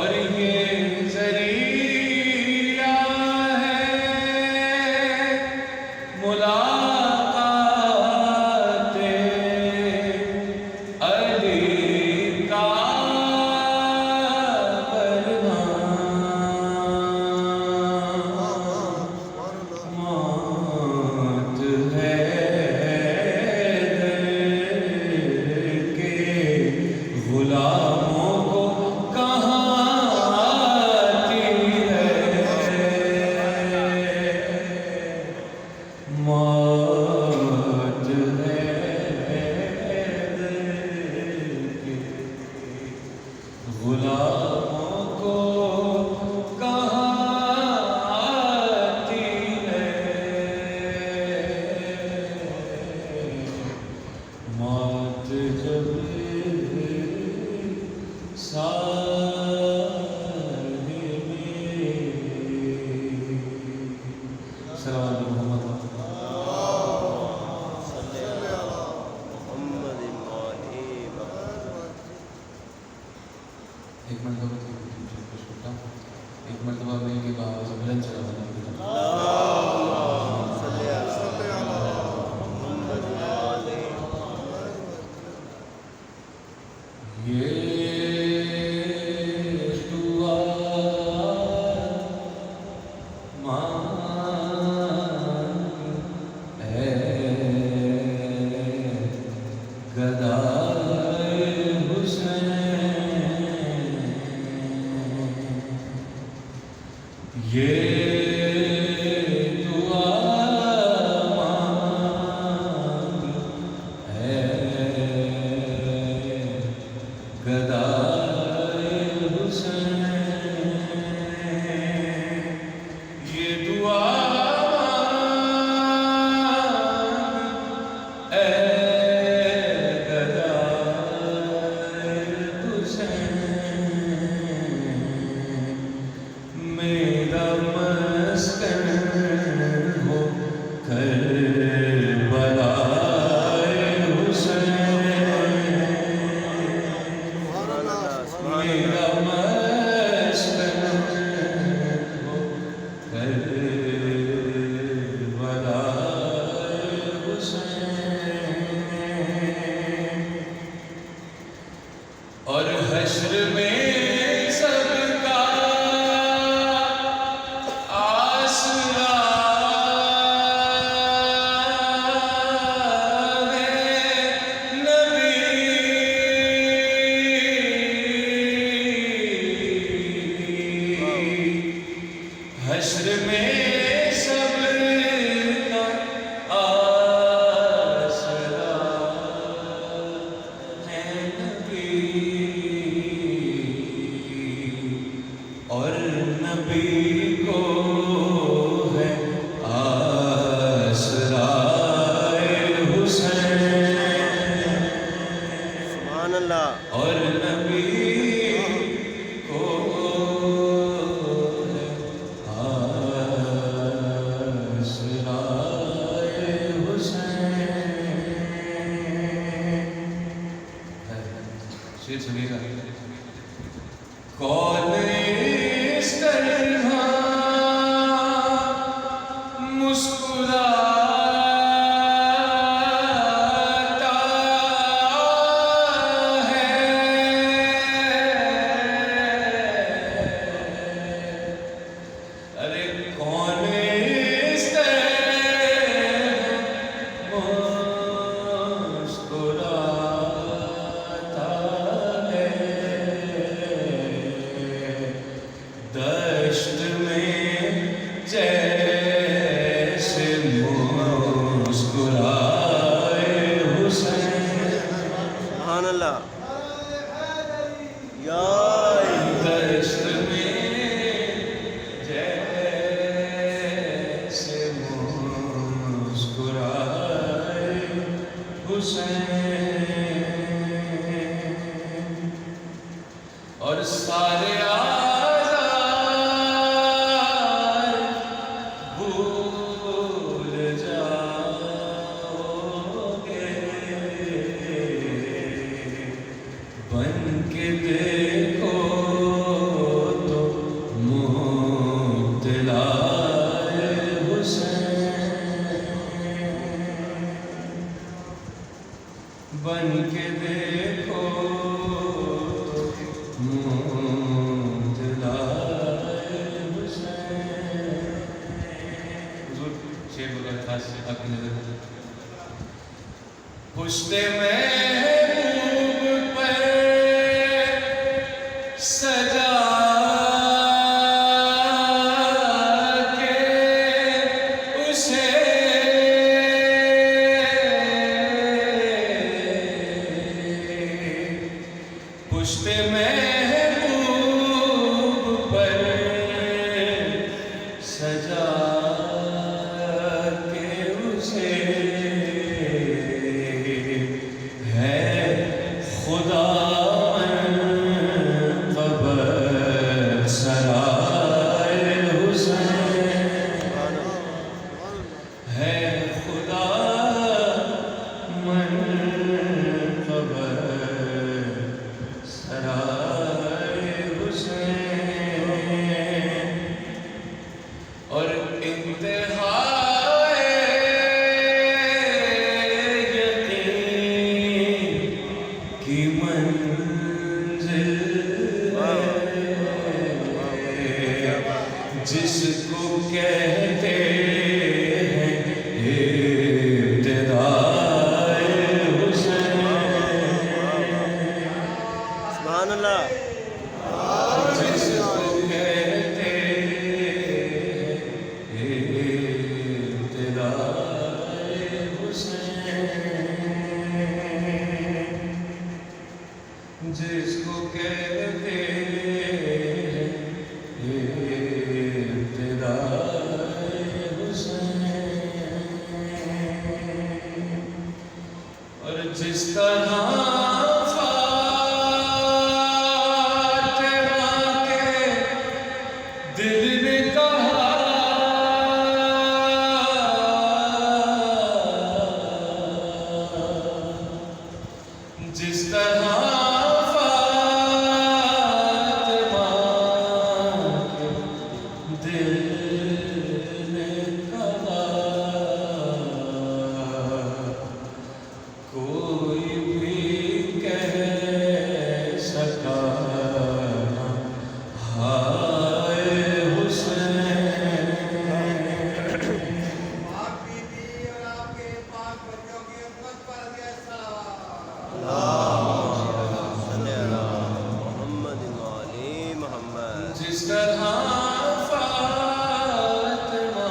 اور یہ ذریعہ ہے ملاقات علی کا موت ہے غلاموں کو کہاں آتی ہے موت ہے غلاموں کو کہاں آتی ہے موت جب ایک مرتبہ میں کہ بابا سے بلند چلا اور حشر میں سب کا آسرا ہے نبی حشر میں سب کا آسرا ہے نبی اور نبی کو ہے آسرا حسین سبحان اللہ اور نبی کو ہے آسرا حسین شیر سنیے گا کون اس طرح مسکراتا ہے ارے کون اس طرح مسکراتا ہے دشت میں جیسے مسکرائے حسین سبحان اللہ یا دشت میں جیسے مسکرائے حسین اور سارے بن کے دیکھو پشت محبوب پر سجا کے اسے پشت محبوب پر سجا کے اسے ہے خدا منقبر سرائے حسین ہے خدا منقبر سرائے حسین اور انتہا کی منزل جس کو کہتے ہیں ابتدائے حسین سبحان اللہ جس کو کہتے ہیں ابتدائے حسین جس کو کہتے ہیں ابتدائے حسین اور جس طرح فاطمہ کے دل نے کہا جس طرح دل نے کہا کوئی بھی کہہ سکا ہائے حسین پاک بی بی اور آپ کے پاک بچوں کی امت پر دیا سلام صلی اللہ محمد علی محمد جس طرح فاطمہ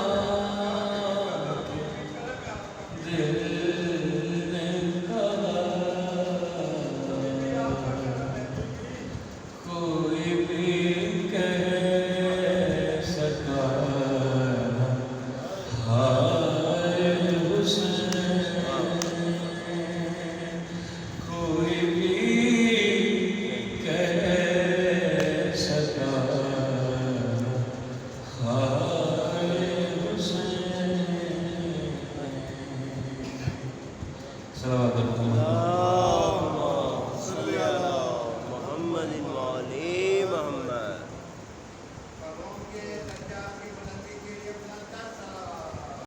کے دل نے کہا کوئی بھی کہہ سکا ہائے حسین کوئی بھی کہہ سکا ہائے حسین صلوات محمد